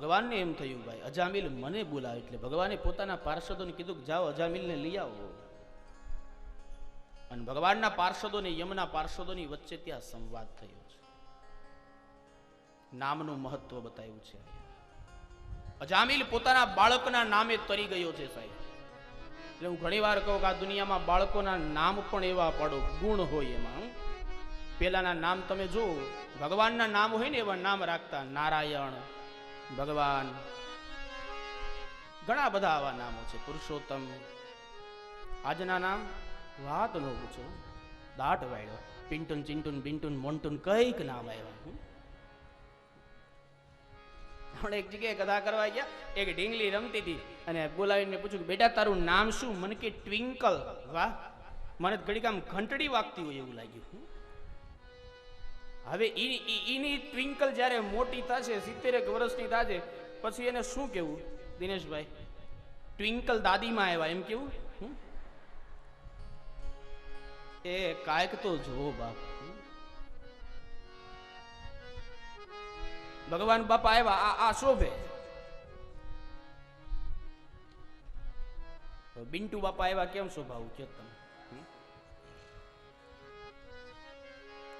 ભગવાનને એમ થયું ભાઈ અજામિલ મને બોલાવે, એટલે ભગવાને પોતાના પાર્ષદોને કીધું કે જાઓ અજામિલને લઈ આવો. અને ભગવાનના પાર્ષદો ને યમના પાર્ષદોની વચ્ચે ત્યાં સંવાદ થયો છે. નામનું મહત્વ બતાવ્યું છે. અજામિલ પોતાના બાળકના નામે તરી ગયો છે સાહેબ. એટલે હું ઘણી વાર કહું કે આ દુનિયામાં બાળકોના નામ પણ એવા પાડો, ગુણ હોય એમાં. પેલાના નામ તમે જો ભગવાનના નામ હોય ને એવા નામ રાખતા, નારાયણ, ભગવાન, ઘણા બધા આવા નામો છે, પુરુષોત્તમ. આજના નામ વાત ન પૂછો, દાટ વાળ્યો, પિન્ટુન ચિન્ટુન બિન્ટુન મોન્ટુન કઈક નામ આવ્યા. આપણે એક જગ્યાએ કથા કરવા ગયા, એક ઢીંગલી રમતી હતી અને બોલાવીને પૂછ્યું કે બેટા તારું નામ શું? મને કે ટ્વિંકલ. વાહ, મને ઘડીક આમ ઘંટડી વાગતી હોય એવું લાગ્યું. હવે એની ટ્વિંકલ જ્યારે મોટી થશે, 70 વર્ષની થશે, પછી એને શું કેવું દિનેશભાઈ? ટ્વિંકલ દાદીમાં આવ્યા એમ કેવું? એ કાયક તો જો બાપ. ભગવાન બાપા આવ્યા, આ શોભે. બિન્ટુ બાપા આવ્યા, કેમ શોભાવું કે તમે?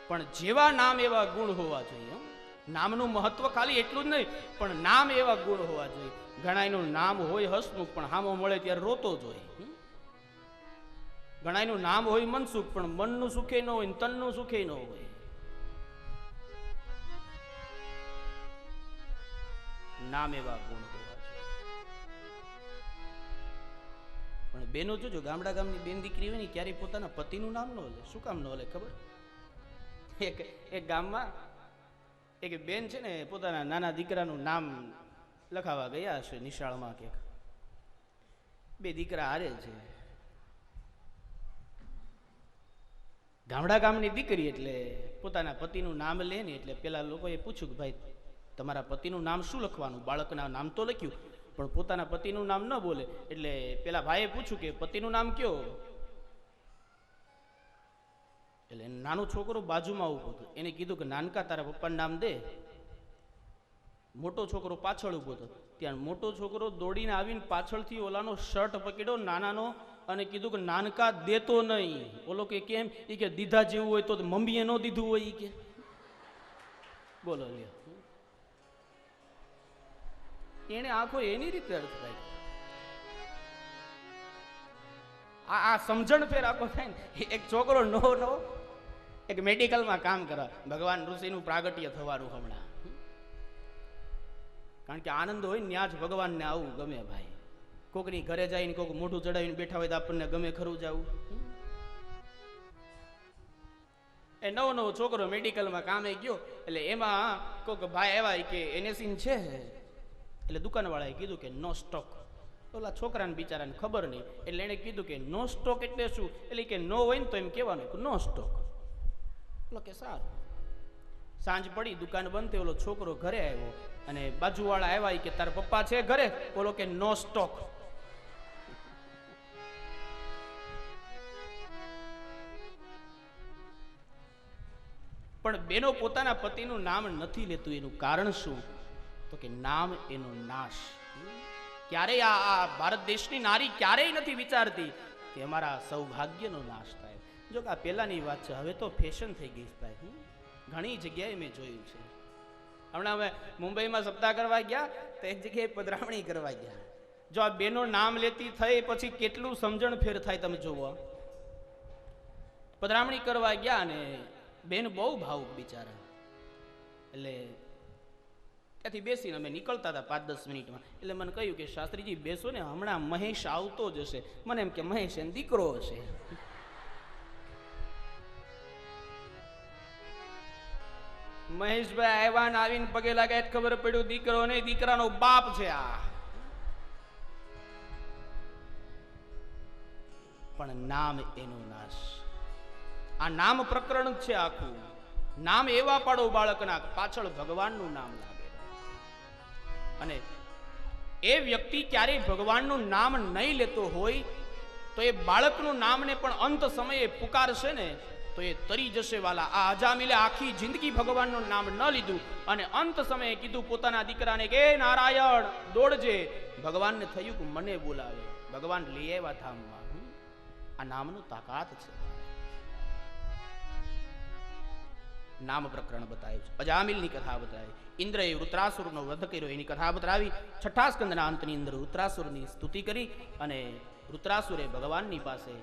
પણ જેવા નામ એવા ગુણ હોવા જોઈએ. નામનું મહત્વ ખાલી એટલું જ નહીં, પણ નામ એવા ગુણ હોવા જોઈએ. ઘણાયનું નામ હોય હસમુખ, પણ હામો મળે ત્યારે રોતો જ હોય. ઘણાયનું નામ હોય મનસુખ, પણ મનનું સુખે ન હોય, તનનું સુખે ન હોય. નામ એવા ગુણ હોવા જોઈએ. પણ બેનો જોજો, ગામડા ગામની બેન દીકરી હોય ને ક્યારેય પોતાના પતિનું નામ ન લે. શું કામ ન લે ખબર? એક ગામમાં એક બેન છે ને પોતાના નાના દીકરાનું નામ લખાવા ગયા હશે નિશાળમાં કે. બે દીકરા હારે છે. ગામડા ગામની દીકરી એટલે પોતાના પતિનું નામ લે ને એટલે પેલા લોકોએ પૂછ્યું કે ભાઈ તમારા પતિનું નામ શું લખવાનું? બાળકના નામ તો લખ્યું, પણ પોતાના પતિનું નામ ન બોલે. એટલે પેલા ભાઈએ પૂછ્યું કે પતિનું નામ કયો? એટલે નાનો છોકરો બાજુમાં ઉભો હતો, એને કીધું કે નાનકા તારા પપ્પાનું નામ દે. મોટો છોકરો પાછળ ઉભો હતો, ત્યાં મોટો છોકરો દોડીને આવીને પાછળથી ઓલાનો શર્ટ પકડ્યો નાનાનો અને કીધું કે નાનકા દેતો નહીં. ઓલો કે કેમ? એ કે દીધા જેવું હોય તો મમ્મીએ ન દીધું હોય. કે બોલો લ્યો, એને આખો એની રીતે અર્થ થાય. આ સમજણ ફેર આખો થાય ને. એક છોકરો નો એક મેડિકલમાં કામ કરે, ભગવાન ઋષિનું પ્રાગટ્ય થવાનું હમણાં. કારણ કે આનંદ હોય ને ત્યાં જ ભગવાનને આવું ગમે ભાઈ. કોકની ઘરે જઈને કોક મોઢું ચડાવીને બેઠા હોય તો આપણને ગમે ખરું જવું. એ નવો છોકરો મેડિકલમાં કામે ગયો, એટલે એમાં કોક ભાઈ આવ્યા કે એનેસીન છે, એટલે દુકાનવાળાએ કીધું કે નો સ્ટોક. ઓલા છોકરાને બિચારાને ખબર નહીં, એટલે એને કીધું કે નો સ્ટોક એટલે શું? એટલે કે નો હોય ને તો એમ કહેવાનું કે નો સ્ટોક. ઓલો કે સારું. સાંજ પડી, દુકાન બંધ થઈ, ઓલો છોકરો ઘરે આવ્યો અને બાજુવાળા આવ્યા કે તારા પપ્પા છે ઘરે? ઓલો કે નો સ્ટોક. પણ બેનો પોતાના પતિનું નામ નથી લેતું, એનું કારણ શું? તો કે નામ એનો નાશ. ક્યારેય આ ભારત દેશની નારી ક્યારેય નથી વિચારતી કે અમારા સૌભાગ્યનો નાશ થાય. જો કે આ પહેલાની વાત છે, હવે તો ફેશન થઈ ગઈ ભાઈ. ઘણી જગ્યાએ મેં જોયું છે. હમણાં અમે મુંબઈમાં સપ્તાહ કરવા ગયા તો એક જગ્યાએ પધરામણી કરવા ગયા. જો આ બેનો નામ લેતી થઈ પછી કેટલું સમજણ ફેર થાય તમે જોવો. પધરામણી કરવા ગયા ને બેન બહુ ભાવુક બિચારા. એટલે ત્યાંથી બેસીને અમે નીકળતા હતા 5-10 મિનિટમાં. એટલે મને કહ્યું કે શાસ્ત્રીજી બેસો ને, હમણાં મહેશ આવતો જ હશે. મને એમ કે મહેશ એનો દીકરો હશે. મહેશભાઈ આવ્યા ને આવીને પગે લાગ્યા, ખબર પડ્યું દીકરો નહીં, દીકરાનો બાપ છે આ. પણ નામ એનો નાશ. આ નામ પ્રકરણ છે આખું. નામ એવા પાડો બાળકના, પાછળ ભગવાનનું નામ લાગે. અને એ વ્યક્તિ ક્યારેય ભગવાનનું નામ નહીં લેતો હોય તો એ બાળકનું નામને પણ અંત સમયે પુકારશે ને તો એ તરી જશે વાલા. આ અજામિલે આખી જિંદગી ભગવાનનું નામ ન લીધું અને અંત સમયે કીધું પોતાના દીકરાને કે નારાયણ દોડજે. ભગવાનને થયું કે મને બોલાવે. ભગવાન લઈ આવ્યા ધામમાં. આ નામનું તાકાત છે. નામ પ્રકરણ બતાવ્યું છે. અજામિલની કથા બતાવી. ઇન્દ્રએ વૃત્રાસુરનો વધ કર્યો એની કથા બતાવી. છઠ્ઠા સ્કંદના અંતની અંદર વૃત્રાસુરની સ્તુતિ કરી અને વૃત્રાસુરે ભગવાનની પાસે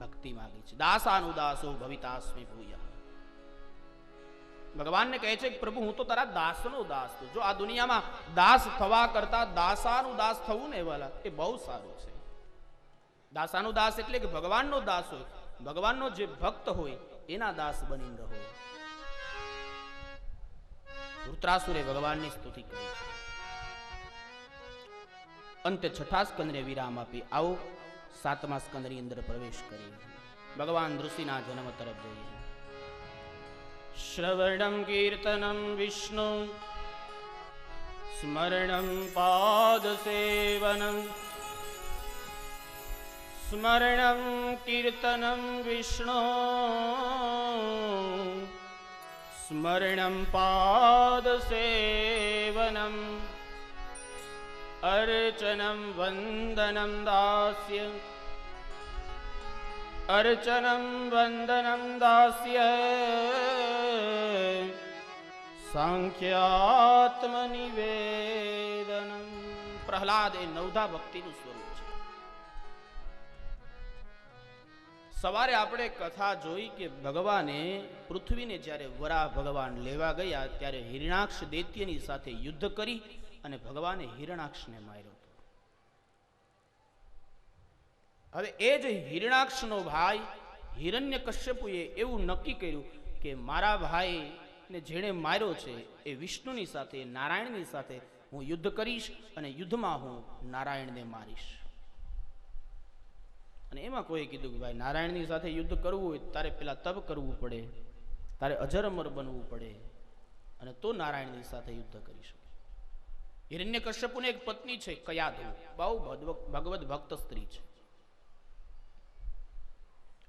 ભક્તિ માંગી છે. દાસાનુદાસો ભવિતાસ્મિ ભૂયા. ભગવાનને કહે છે કે પ્રભુ હું તો તારા દાસનો દાસ છું. જો આ દુનિયામાં દાસ થવા કરતા દાસાનુદાસ થવું ને વાલા એ બહુ સારું છે. દાસાનુદાસ એટલે કે ભગવાનનો દાસ હોય, ભગવાનનો જે ભક્ત હોય એના દાસ બનીને રહો. વૃત્રાસુરે ભગવાનની સ્તુતિ કરી. અંતે છઠ્ઠા સ્કંદને વિરામ આપી આવો સાતમા સ્કંદની અંદર પ્રવેશ કરી ભગવાન ઋષિના જન્મ તરફ જઈએ. શ્રવણમ કીર્તનમ વિષ્ણુ સ્મરણમ પાદ સેવનમ સ્મરણમ કીર્તનમ વિષ્ણુ સ્મરણમ પાદ સેવનમ અર્ચનમ વંદનમ દાસ્ય અર્ચનમ વંદનમ દાસ્ય સાંખ્યાત્મનિવેદનમ. પ્રહલાદ એ નવધા ભક્તિનું સ્વરૂપ છે. સવારે આપણે કથા જોઈ કે ભગવાને પૃથ્વીને જ્યારે વરાહ ભગવાન લેવા ગયા ત્યારે હિરણાક્ષ દૈત્યની સાથે યુદ્ધ કરી અને ભગવાને હિરણાક્ષને માર્યો. હવે એ જ હિરણાક્ષનો ભાઈ હિરણ્યકશ્યપુએ એવું નક્કી કર્યું કે મારા ભાઈને જેણે માર્યો છે એ વિષ્ણુની સાથે નારાયણની સાથે હું યુદ્ધ કરીશ અને યુદ્ધમાં હું નારાયણને મારીશ. અને એમાં કોઈ કીધું કે ભાઈ નારાયણની સાથે યુદ્ધ કરવું હોય તારે પેલા તપ કરવું પડે, તારે અજરઅમર બનવું પડે અને તો નારાયણની સાથે યુદ્ધ કરી શકે. હિરણ્યકશ્યપુને એક પત્ની છે કયાધુ, બહુ ભગવદ ભક્ત સ્ત્રી છે.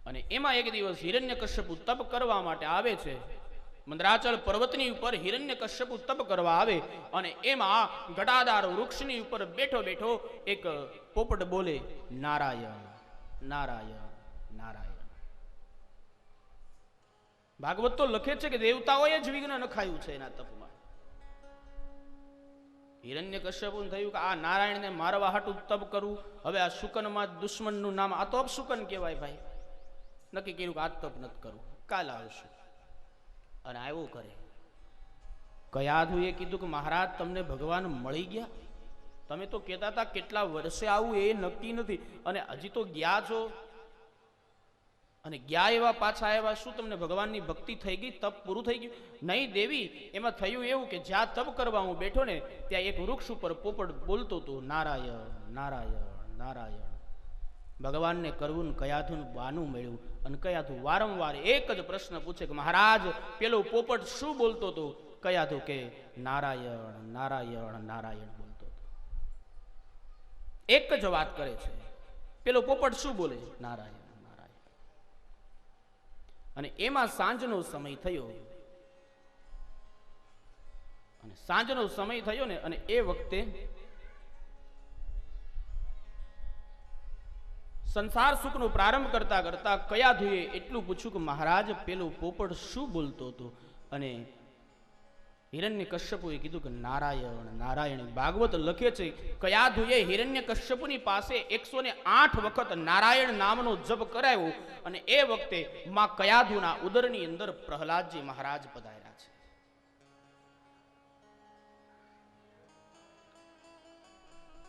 અને એમાં એક દિવસ હિરણ્યકશ્યપુ તપ કરવા માટે આવે છે. મંદરાચલ પર્વતની ઉપર હિરણ્યકશ્યપુ તપ કરવા આવે અને એમાં ઘટાદાર વૃક્ષની ઉપર બેઠો બેઠો એક પોપટ બોલે નારાયણ નારાયણ નારાયણ. ભાગવત તો લખે છે કે દેવતાઓએ જ વિઘ્ન નખાયું છે એના તપમાં. હિરણ્યકશ્યપુને થયું કે આ નારાયણને મારવા હાટું તપ કરવું, હવે આ શુકનમાં દુશ્મનનું નામ આ તો અપશુકન કહેવાય ભાઈ. નક્કી કર્યું કે આ તપ નથી કરવું, કાલ આવશું. અને આવ્યો કરે. કયાધુએ કીધું કે મહારાજ તમને ભગવાન મળી ગયા? તમે તો કહેતા હતા કેટલા વર્ષે આવું એ નક્કી નથી અને હજી તો ગયા છો અને ગયા એવા પાછા આવ્યા. શું તમને ભગવાનની ભક્તિ થઈ ગઈ? તપ પૂરું થઈ ગયું? નહીં દેવી, એમાં થયું એવું કે જ્યાં તપ કરવા હું બેઠો ને ત્યાં એક વૃક્ષ ઉપર પોપટ બોલતો હતો નારાયણ નારાયણ નારાયણ. ભગવાનને કરવું કયાધું બાનું મળ્યું અને કયાધું વારંવાર એક જ પ્રશ્ન પૂછે કે મહારાજ પેલો પોપટ શું બોલતો હતો? કયાધું કે નારાયણ નારાયણ નારાયણ બોલતો હતો. એક જ વાત કરે છે, પેલો પોપટ શું બોલે? નારાયણ નારાયણ. અને એમાં સાંજનો સમય થયો અને સાંજનો સમય થયો ને અને એ વખતે સંસાર સુખનો પ્રારંભ કરતા કરતા કયાધુએ એટલું પૂછ્યું કે મહારાજ પેલો પોપટ શું બોલતો હતો? અને હિરણ્યકશ્યપુએ કીધું કે નારાયણ નારાયણ. ભાગવત લખે છે કયાધુએ હિરણ્યકશ્યપુની પાસે 108 વખત નારાયણ નામનો જપ કરાવ્યો અને એ વખતે માં કયાધુના ઉદરની અંદર પ્રહલાદજી મહારાજ પધાર્યા છે.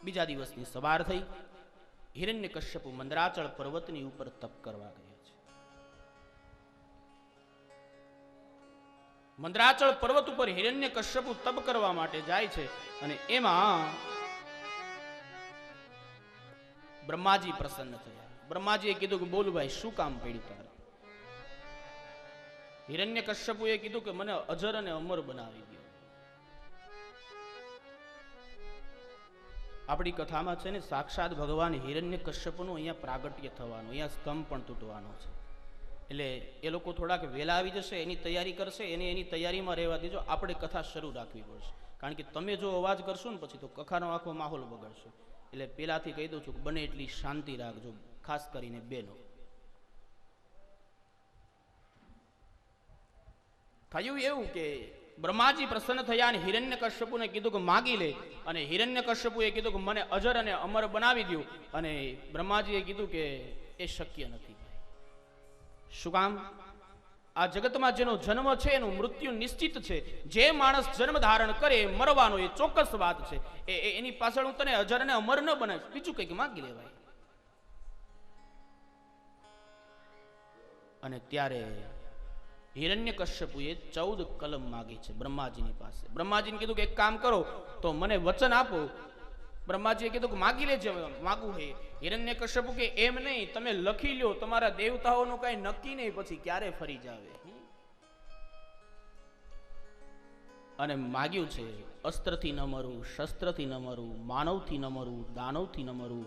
બીજા દિવસની સવાર થઈ. હિરણ્યકશ્યપુ મંદરાચળ પર્વતની ઉપર તપ કરવા ગયા છે. મંદરાચળ પર્વત ઉપર હિરણ્યકશ્યપુ તપ કરવા માટે જાય છે અને એમાં બ્રહ્માજી પ્રસન્ન થયા. બ્રહ્માજીએ કીધું કે બોલ ભાઈ શું કામ પડ્યું તારે? હિરણ્યકશ્યપુએ કીધું કે મને અજર અને અમર બનાવી દો. આપણી કથામાં છે ને સાક્ષાત ભગવાન હિરણ્યકશ્યપુનું અહીંયા પ્રાગટ્ય થવાનું, અહીંયા સ્તંભ પણ તૂટવાનો છે. એટલે એ લોકો થોડાક વહેલા આવી જશે, એની તૈયારી કરશે, એને એની તૈયારીમાં રહેવા દેજો. આપણે કથા શરૂ રાખવી પડશે, કારણ કે તમે જો અવાજ કરશો ને પછી તો કથાનો આખો માહોલ બગાડશો. એટલે પહેલાથી કહી દઉં છું કે બને એટલી શાંતિ રાખજો, ખાસ કરીને બેનો. થયું એવું કે બ્રહ્માજી પ્રસન્ન થયા અને હિરણ્યકશ્યપુને કીધું કે માગી લે. અને હિરણ્યકશ્યપુએ કીધું કે મને અજર અને અમર બનાવી દો. અને બ્રહ્માજીએ કીધું કે એ શક્ય નથી. શું કામ? આ જગતમાં જેનો જન્મ છે એનું મૃત્યુ નિશ્ચિત છે. જે માણસ જન્મ ધારણ કરે મરવાનો એ ચોક્કસ વાત છે. એની પાછળ હું તને અજર અને અમર ન બનાવીશ, બીજું કંઈક માગી લેવાય. અને ત્યારે હિરણ્યકશ્યપુએ 14 કલમ માગી છે બ્રહ્માજીની પાસે. બ્રહ્માજીને કીધું કે એક કામ કરો, તો મને વચન આપો. બ્રહ્માજીએ કીધું કે માગી લેજે, માગું હે. હિરણ્યકશ્યપુ કે એમ નહીં, તમે લખી લ્યો, તમારા દેવતાઓનું કઈ નક્કી નહીં પછી ક્યારે ફરી જાવે. અને માગ્યું છે અસ્ત્રથી ન મરું, શસ્ત્રથી ન મરું, માનવથી ન મરું, દાનવથી ન મરું,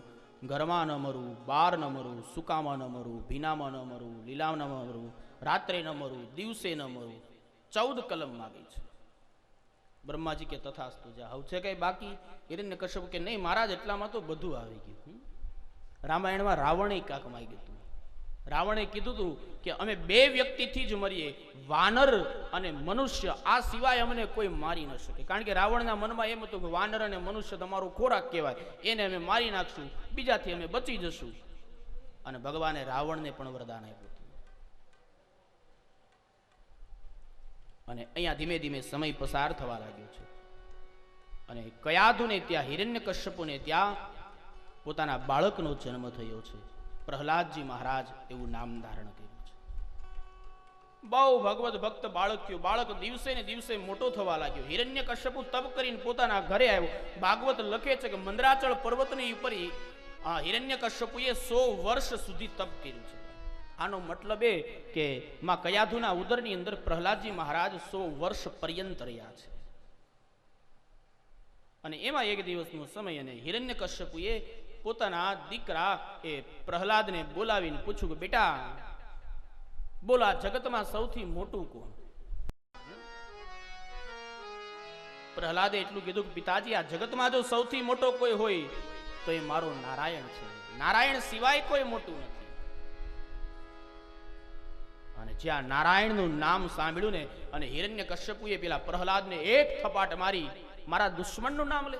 ઘરમાં ન મરું, બાર ન મરું, સુકામાં ન મરું, ભીનામાં ન મરું, લીલામાં ન મરું, રાત્રે ન મરું, દિવસે ન મરું. 14 કલમ માગી છે. બ્રહ્માજી કે તથાસ્તુ. જા હવે છે કઈ બાકી? હિરણ્યકશ્યપ કે નહીં મહારાજ, એટલામાં તો બધું આવી ગયું. રામાયણમાં રાવણે કાક માગ્યું હતું. રાવણે કીધું હતું કે અમે 2 વ્યક્તિથી જ મરીએ, વાનર અને મનુષ્ય, આ સિવાય અમને કોઈ મારી ન શકે. કારણ કે રાવણના મનમાં એમ હતું કે વાનર અને મનુષ્ય તમારો ખોરાક કહેવાય, એને અમે મારી નાખશું, બીજાથી અમે બચી જશું. અને ભગવાને રાવણને પણ વરદાન આપ્યું. અને અહીંયા ધીમે ધીમે સમય પસાર થવા લાગ્યો છે. અને કયાધુને ત્યાં, હિરણ્યકશ્યપુને ત્યાં પોતાના બાળકનો જન્મ થયો છે. પ્રહલાદજી મહારાજ એવું નામ ધારણ કર્યું છે. બહુ ભગવત ભક્ત બાળક થયું. બાળક દિવસે ને દિવસે મોટો થવા લાગ્યો. હિરણ્યકશ્યપુ તપ કરીને પોતાના ઘરે આવ્યો. ભાગવત લખે છે કે મંદરાચળ પર્વતની ઉપર હિરણ્યકશ્યપુએ 100 વર્ષ સુધી તપ કર્યું છે. આનો મતલબ એ કે માં કયાધુના ઉદરની અંદર પ્રહલાદજી મહારાજ 100 વર્ષ પર્યંત રહ્યા છે. અને એમાં એક દિવસનો સમય, અને હિરણ્યકશ્યપુએ પોતાના દીકરા એ પ્રહલાદને બોલાવીને પૂછ્યું કે બેટા બોલ, આ જગતમાં સૌથી મોટું કોણ? પ્રહલાદે એટલું કીધું કે પિતાજી, આ જગતમાં જો સૌથી મોટો કોઈ હોય તો એ મારો નારાયણ છે. નારાયણ સિવાય કોઈ મોટું નથી. અને જ્યાં નારાયણનું નામ સાંભળ્યું ને, અને હિરણ્યકશ્યપુએ પેલા પ્રહલાદને એક થપાટ મારી, મારા દુશ્મનનું નામ લે.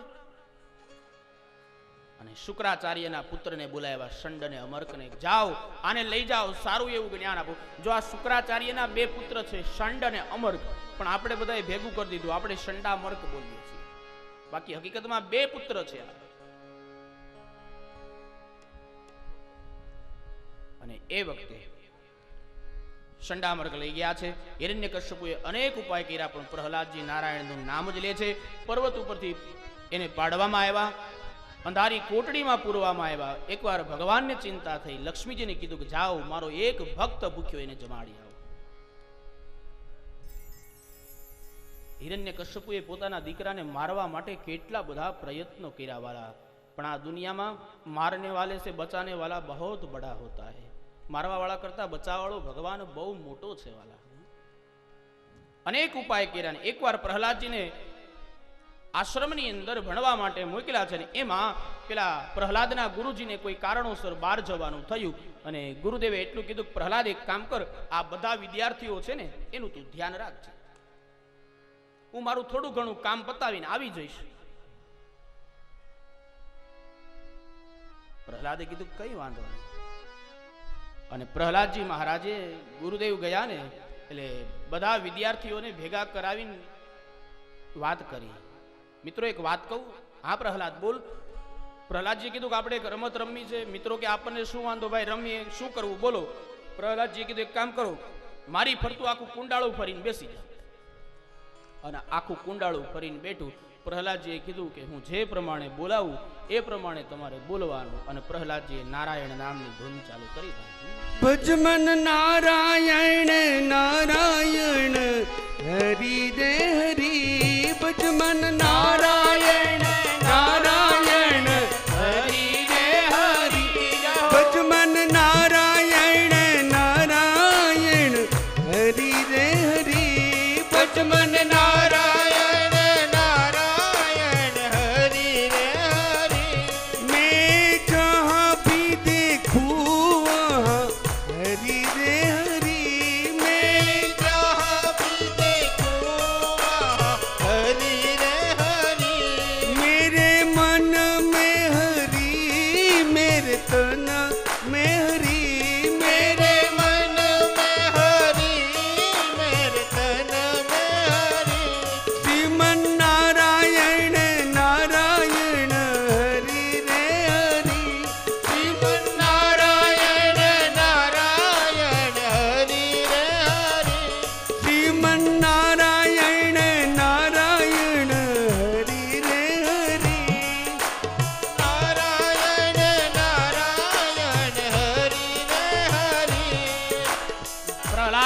અને શુક્રાચાર્યના પુત્રને બોલાવ્યા, શંડ અને અમર્કને. જાઓ, આને લઈ જાઓ, સારું એવું જ્ઞાન આપો. જો આ શુક્રાચાર્યના 2 પુત્ર છે, શંડ અને અમર્ક, પણ આપણે બધાએ ભેગું કરી દીધું, આપણે શંડામર્ક બોલીએ છીએ, બાકી હકીકતમાં 2 પુત્ર છે. અને એ વખતે શંડામર્ક લઈ ગયા છે. હિરણ્યકશ્યપુએ અનેક ઉપાય કર્યા, પણ પ્રહલાદજી નારાયણનું નામ જ લે છે. પર્વત ઉપરથી એને પાડવામાં આવ્યા, અંધારી કોટડીમાં પૂરવામાં આવ્યા. એકવાર ભગવાનને ચિંતા થઈ, લક્ષ્મીજીને કીધું કે જાઓ, મારો એક ભક્ત ભૂખ્યો, એને જમાડી આવો. હિરણ્યકશ્યપુએ પોતાના દીકરાને મારવા માટે કેટલા બધા પ્રયત્નો કર્યા વાલા, પણ આ દુનિયામાં મારને વાલે સે બચાને વાલા બહોત બડા હોતા હૈ. મારવા વાળા કરતા બચાવવાળો ભગવાન બહુ મોટો છે વાલા. અનેક ઉપાય કર્યા. એકવાર પ્રહલાદજીને આશ્રમની અંદર ભણવા માટે મોકલ્યા છે. એમાં પેલા પ્રહલાદના ગુરુજીને કોઈ કારણોસર બહાર જવાનું થયું, અને ગુરુદેવે એટલું કીધું કે પ્રહલાદ, એક કામ કર, આ બધા વિદ્યાર્થીઓ છે ને એનું તું ધ્યાન રાખજે, હું મારું થોડું ઘણું કામ પતાવીને આવી જઈશ. પ્રહલાદે કીધું કઈ વાંધો નહીં. અને પ્રહલાદજી મહારાજે, ગુરુદેવ ગયા ને એટલે બધા વિદ્યાર્થીઓને ભેગા કરાવીને વાત કરી. મિત્રો એક વાત કહું? હા પ્રહલાદ બોલ. પ્રહલાદજી કીધું કે આપણે એક રમત રમવી છે. મિત્રો કે આપણને શું વાંધો ભાઈ, રમીએ, શું કરવું બોલો. પ્રહલાદજી કીધું એક કામ કરો, મારી ફરતું આખું કુંડાળું ફરીને બેસી જાઓ. અને આખું કુંડાળું ફરીને બેઠું. પ્રહલાદજીએ કીધું કે હું જે પ્રમાણે બોલાવું એ પ્રમાણે તમારે બોલવાનું. અને પ્રહલાદજીએ નારાયણ નામની ધૂન ચાલુ કરી દીધી. ભજમન નારાયણ નારાયણ હરિ દે હરી. ભજમન નારાયણ નારાયણ હરિ દે હરી. ભજમન નારાયણ નારાયણ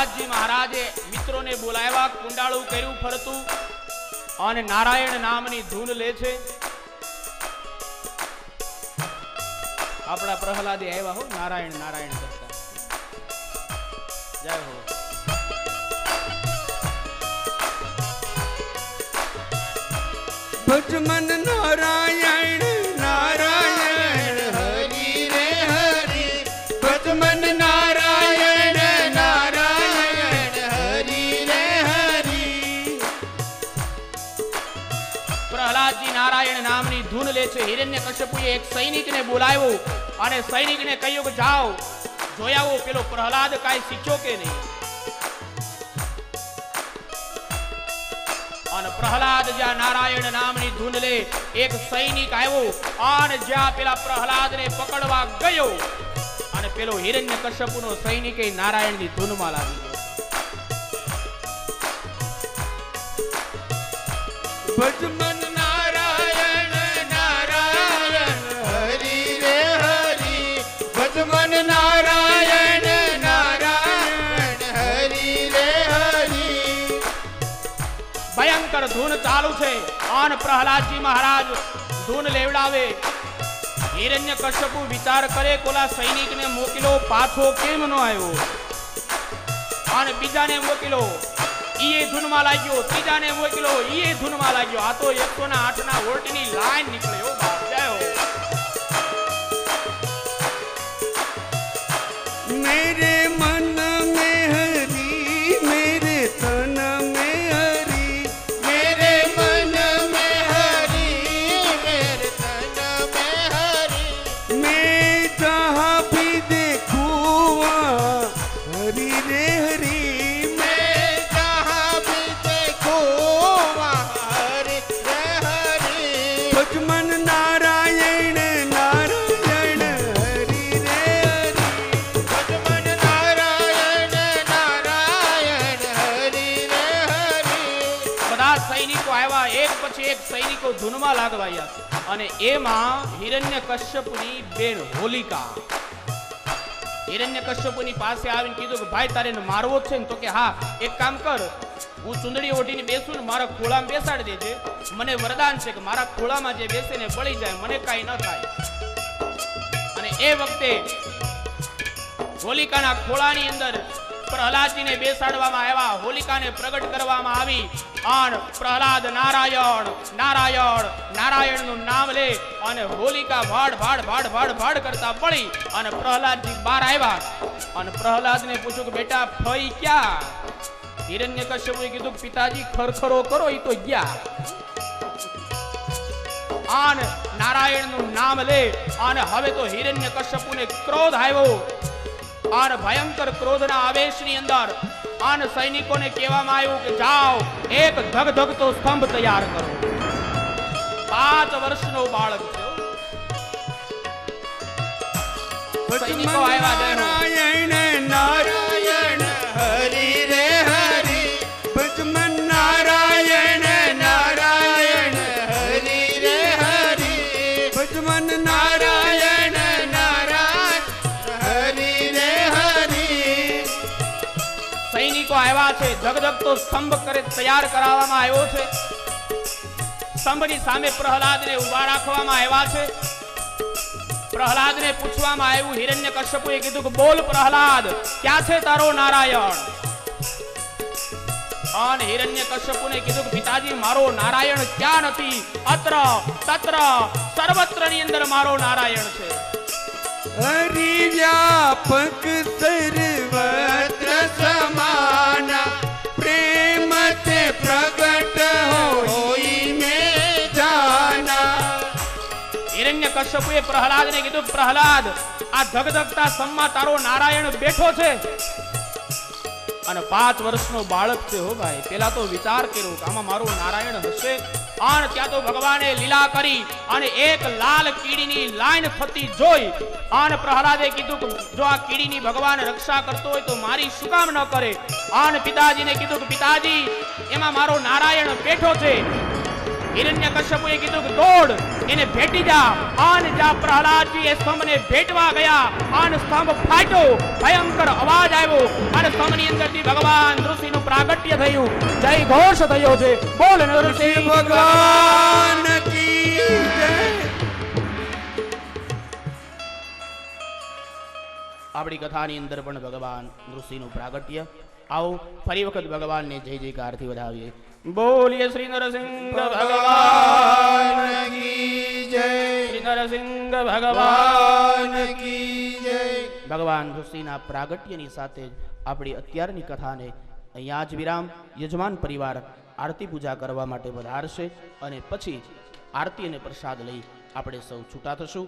પ્રહલાદજી મહારાજે મિત્રોને બોલાવ્યા, કુંડાળું કર્યું ફરતું અને નારાયણ નામની ધૂન લે છે. આપણા પ્રહલાદે આવ્યા હો નારાયણ નારાયણ કરતા. જય હો. ભજમન નારાયણ નારાયણ હરિ રે હરિ. ભજમન નારાયણ નારાયણ હરિ રે હરિ. પ્રહલાદજી નારાયણ નામની ધૂન લે છે. હિરણ્યકશ્યપુએ એક સૈનિકને બોલાવ્યો અને સૈનિકને કહ્યું કે જાઓ જોઈ આવો પેલો પ્રહલાદ કાંઈ શીખ્યો કે નહીં. અને પ્રહલાદ જ્યાં નારાયણ નામની ધૂન લે, એક સૈનિક આવ્યો અને જ્યાં પેલા પ્રહલાદને પકડવા ગયો અને પેલો હિરણ્યકશ્યપુનો સૈનિક એ નારાયણની ધૂનમાં લાગી ગયો. ભજમન નારાયણ નારાયણ હરિ રે હરિ. ભજમન નારાયણ નારાયણ હરિ રે હરિ. ભયંકર ધૂન ચાલુ છે અને પ્રહલાદજી મહારાજ ધૂન લેવડાવે. હિરણ્યકશ્યપુ વિચાર કરે કોલા સૈનિકને મોકલો પાછો કેમ ન આવ્યો, અને બીજાને મોકલો ઈએ ધૂનમાં લાગ્યો, ત્રીજાને મોકલો ઈએ ધૂનમાં લાગ્યો. આ તો 108 ના વોલ્ટની લાઈન નીકળે હો બાપ. જય હો. मेरे मन में हरि, मेरे तन में हरि. मेरे मन में हरि, मेरे तन में हरि. मैं जहाँ भी देखूँ वहाँ हरि रे हरि. मैं जहाँ भी देखूँ वहाँ हरि रे हरि. भजमन नारायण नारायण हरि रे हरि. ભજમન નારાયણ નારાયણ હરિ રે હરિ. બધા સૈનિકો આવ્યા, એક પછી એક સૈનિકો ધૂનમાં લાગવાયા અને એમાં હિરણ્યકશ્યપુની બેન હોલિકા હિરણ્યકશ્યપુની પાસે આવીને કીધું કે ભાઈ તારે એને મારવો જ છે ને? તો કે હા, એક કામ કર, હું ચુંદડી ઓઢીને બેસું ને મારા ખોળામાં બેસાડી દેજે. મને વરદાન છે કે મારા ખોળામાં જે બેસે ને બળી જાય, મને કાંઈ ન થાય. અને એ વખતે હોલિકાના ખોળાની અંદર પ્રહલાદજીને બેસાડવામાં આવ્યા, હોલિકાને પ્રગટ કરવામાં આવી અને પ્રહલાદ નારાયણ નારાયણ નારાયણનું નામ લે અને હોલિકા ભાડ ભાડ ભાડ ભાડ ભાડ કરતા પડી અને પ્રહલાદજી બહાર આવ્યા અને પ્રહલાદને પૂછ્યું કે બેટા ફઈ ક્યાં? હિરણ્યકશ્યપુએ કીધું કે પિતાજી ખરખરો કરો, ઈ તો ગયા. આન નારાયણનું નામ લે અને હવે તો હિરણ્યકશ્યપુને ક્રોધ આવ્યો અને ભયંકર ક્રોધના આવેશની અંદર આન સૈનિકોને કહેવામાં આવ્યું કે જાઓ એક ધગધગતો સ્તંભ તૈયાર કરો. 5 વર્ષનો બાળક છે. સૈનિકો આવ્યા. નારાયણ નારાયણ હરિ રે હરિ. ભજમન નારાયણ નારાયણ હરિ રે હરિ. ભજમન નારાયણ નારાયણ હરિ રે હરિ. સૈનિકો આવ્યા છે, ધગધગતો સ્તંભ કરે તૈયાર કરાવવામાં આવ્યો છે. સ્તંભની સામે પ્રહલાદને ઊભા રાખવામાં આવ્યા છે. પ્રહલાદને પૂછવામાં આવ્યું, હિરણ્યકશ્યપુએ કીધું કે બોલ પ્રહલાદ, ક્યાં છે તારો નારાયણ? અને હિરણ્યકશ્યપુને કીધું કે પિતાજી મારો નારાયણ ક્યાં નથી, અત્ર તત્ર સર્વત્ર ની અંદર મારો નારાયણ છે. હરિ વ્યાપક સર્વત્ર સમાના, પ્રેમ તે પ્રગટ હોઈ મેં જાના. હિરણ્યકશ્યપુએ પ્રહલાદને કીધું પ્રહલાદ આ ધગધગતા સ્તંભમાં તારો નારાયણ બેઠો છે અને 5 વર્ષનો બાળક છે હો ભાઈ. પેલા તો વિચાર કર્યો કે આમાં મારો નારાયણ હશે. અને ત્યાં તો ભગવાને લીલા કરી અને એક લાલ કીડીની લાઈન થતી જોઈ અને પ્રહલાદે કીધું કે જો આ કીડીની ભગવાન રક્ષા કરતો હોય તો મારી શું કામ ન કરે? અને પિતાજીને કીધું કે પિતાજી એમાં મારો નારાયણ બેઠો છે. હિરણ્યકશ્યપુએ કીધું કે દોડ એને ભેટી જા. અને જ્યાં પ્રહલાદજી એ સ્તંભને ભેટવા ગયા અને સ્તંભ ફાટ્યો, ભયંકર અવાજ આવ્યો અને સ્તંભની અંદરથી ભગવાન ઋષિનું પ્રાગટ્ય થયું. જય ઘોષ થયો છે. બોલ નરસિંહ ભગવાન કી જય. આપણી કથાની અંદર પણ ભગવાન ઋષિનું પ્રાગટ્ય. આવો ફરી વખત ભગવાનને જય જયકારથી વધાવીએ. બોલીએ શ્રી નરસિંહ ભગવાન કી જય. શ્રી નરસિંહ ભગવાન કી જય. ભગવાન ઋષિના પ્રાગટ્યની સાથે જ આપણી અત્યારની કથાને અહીંયા જ વિરામ. યજમાન પરિવાર આરતી પૂજા કરવા માટે વધારશે અને પછી આરતી અને પ્રસાદ લઈ આપણે સૌ છૂટા થશું.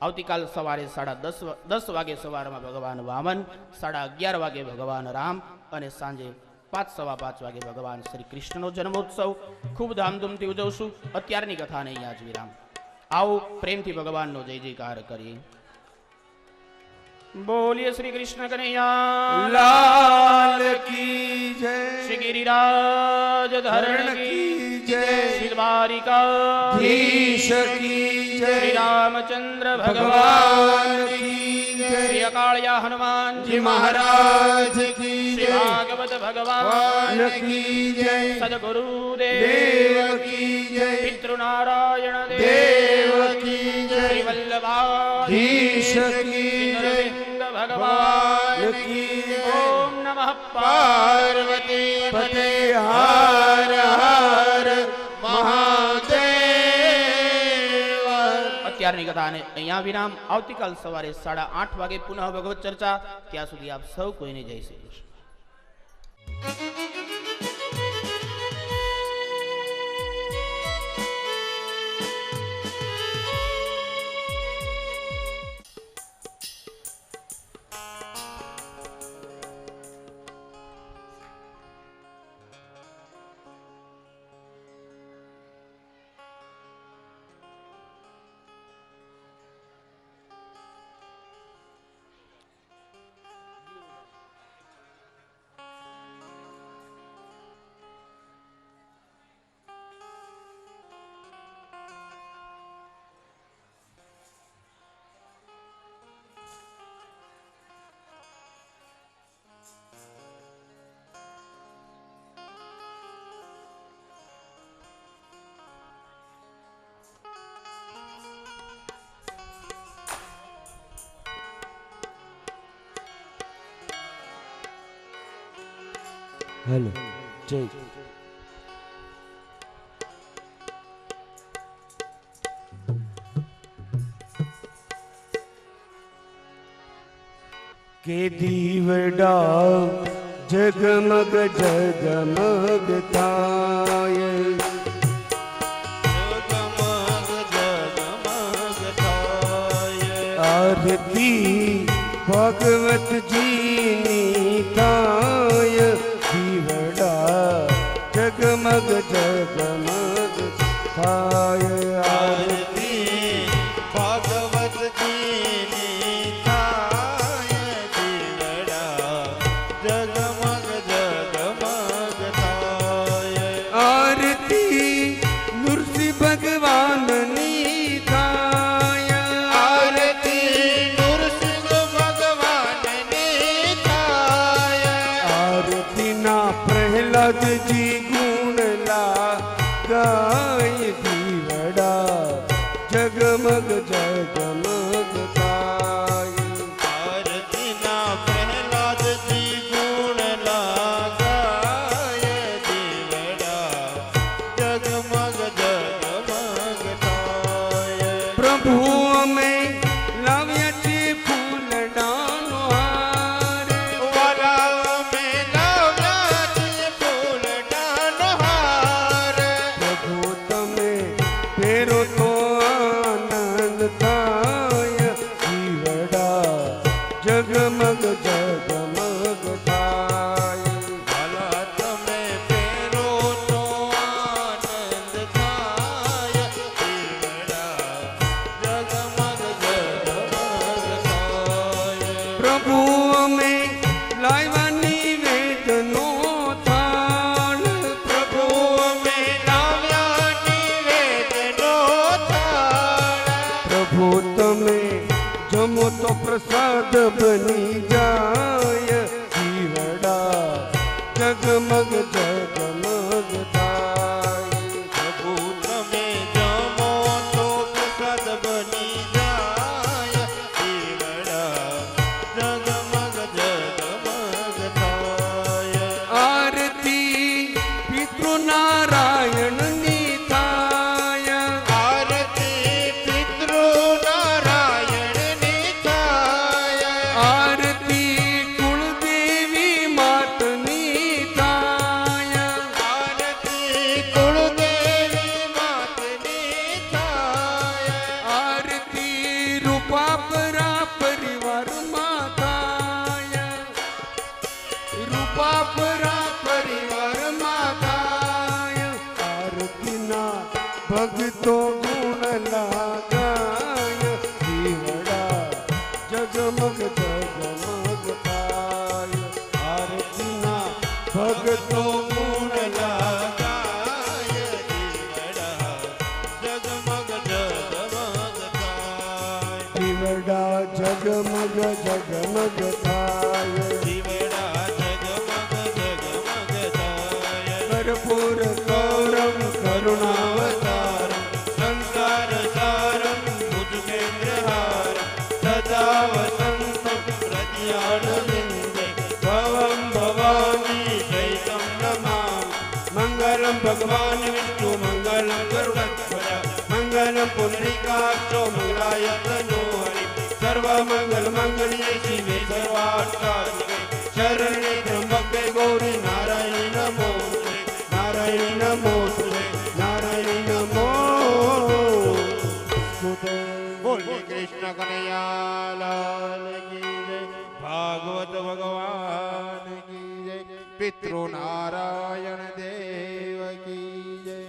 આવતીકાલ સવારે 10:30 વાગે સવારમાં ભગવાન વામન, 11:30 વાગે ભગવાન રામ અને સાંજે 5:15 વાગે ભગવાન શ્રી કૃષ્ણનો જન્મોત્સવ ખૂબ ધામધૂમથી ઉજવશું. અત્યારની કથાને અહીંયા જ વિરામ. આવો પ્રેમથી ભગવાનનો જય જયકાર કરીએ. બોલીએ શ્રી કૃષ્ણ કનૈયા લાલ કી જય. શ્રી ગિરિરાજ ધરણ કી જય. શ્રી દ્વારિકાધીશ કી જય. શ્રી રામચંદ્ર ભગવાન ભગવાન કી જય. શ્રી અકાળિયા હનુમાનજી જી મહારાજ કી શ્રી જય. ભાગવત ભગવાન ભગવાન કી જય. સદગુરુદેવ દેવ કી જય. પિતૃનારાયણ દેવ કી જય. શ્રી વલ્લભાધીશ ધીશ કી જય. ભગવાન ભગવાન કી જય. ઓમ નમઃ પાર્વતી પતે હર હર મહાદેવ. અત્યારની કથાને અહીંયા વિરામ. આવતીકાલ સવારે 8:30 વાગે પુનઃ ભગવત ચર્ચા. ત્યાં સુધી આપ સૌ કોઈને જય શ્રી કૃષ્ણ. હેલો જય. કે દીવડા જગમગ જગમગ થાય. આરતી ભગવતજીની થાય. દીવડા જગમગ જગમગ થાય. આરતી ભગવતજીની થાય. દીવડા જગમગ જગમગ થાય. આરતી નૃસિંહ ભગવાનની થાય. આરતી નૃસિંહ ભગવાનની થાય. આરતીના પ્રહલાદજી ગુણલા ગાય. દીવડા જગમગ જગમગ થાય. આરતીના પ્રહલાદજી ગુણ લાગાય. દીવડા જગમગ જગમગ થાય. પ્રભુ અમે લાવ્યા છે ફૂલડાનો હાર. વાલા મેં લાવ્યા છે ફૂલડાનો હાર. પ્રભુ તમે ફેરો તો આનંદ થાય. દીવડા જગમગ જગમગ થાય. વાલા તમે ફેરો તો આનંદ થાય. દીવડા જગમગ જગમગ થાય. પ્રભુ અમે લાવ્યા નિવેદનો થાળ. પ્રભુ અમે લાવ્યા નિવેદનો પ્રસાદ બની જાય જીવડા જગમગ જગમગ થાય પ્રભુ તમે જમો તો પ્રસાદ બની જાય જીવડા જગમગ જગમગ થાય આરતી પિતૃનારાયણની થાય આરતી પિતૃ નારાયણની થાય આરતી કુળદેવી માતની થાય આરતી કુળદેવી માતની થાય આરતી રૂપાપરા પરિવારમાં થાય રૂપાપરા પરિવારમાં થાય આરતીના ભક્તો ગુણ લાગાય જીવડા જગમગ જગમગ થાય આરતીના ભક્તો ગુણ લાગાય જીવડા જગમગ જગમગ થાય જીવડા જગમગ જગમગ થાય જીવડા જગમગ જગમગ થાય કર્પૂર ગૌરમ કરુણાવતારમ સંસાર સારમ ભુજગેન્દ્રહારમ સદા વસંતમ પ્રત્યાનંદે ભવમ ભવાની ચૈતમ નમામિ મંગલમ ભગવાન વિષ્ણુ મંગલમ ગરુડધ્વજ મંગલમ પુંડરીકાક્ષો મંગલાય તનોહરિ સર્વમંગલ મંગલ્યે શિવે સર્વાર્થસાધિકે શરણે ત્ર્યંબકે ગૌરી નારાયણી નમોસ્તુતે નારાયણી નમોસ્તુતે નારાયણી નમોસ્તુતે બોલ કૃષ્ણ કનૈયા લાલ કી જય ભાગવત ભગવાન કી જય પિતૃ નારાયણ દેવ કી જય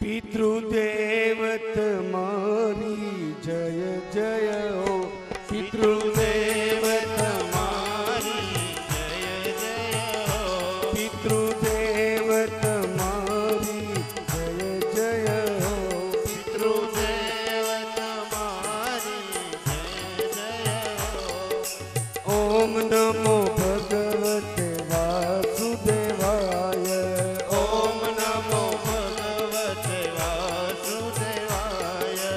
પિતૃદેવત મારી જય જય હો પિતૃદેવત મારી જય જય હો પિતૃદેવત મારી જય જય હો પિતૃદેવત મારી જય જય હો ઓમ નમો ભગવતે વાસુદેવાય ઓમ નમો ભગવતે વાસુદેવાય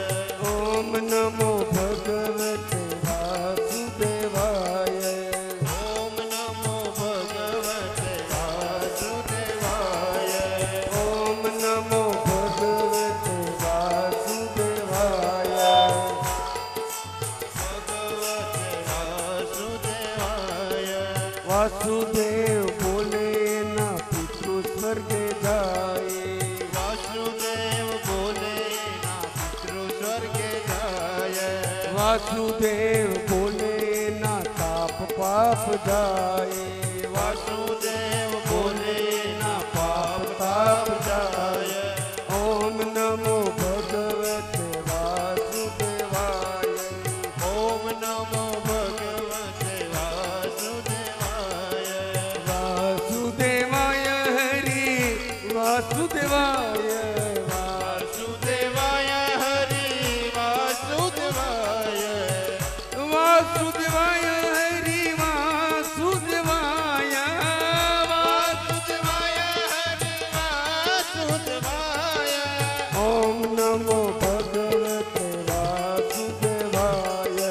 ઓમ નમો ભગવતે વાસુદેવાય ઓમ નમો ભગવતે વાસુદેવાય ઓમ નમો ભગવતે વાસુદેવાય ભગવતે વાસુદેવાય વાસુદેવ બોલે ના પિતૃ સ્વર્ગે જાય વાસુદેવ બોલે ના પિતૃ સ્વર્ગે જાય વાસુદેવ બોલે ના તાપ પાપ જાય વાસુદેવ બોલે ના પાપ તાપ જાય ઓમ નમો ભગવતે વાસુદેવાય ઓમ નમો ભગવતે વાસુદેવાય વાસુદેવાય હરિ વાસુદેવાય વાસુદેવાય હરિ વાસુદેવાય વાસુદેવાય હરિ વાસુદેવાય વાસુદેવાય હરિ વાસુદેવાય ઓમ નમો ભગવતે વાસુદેવાય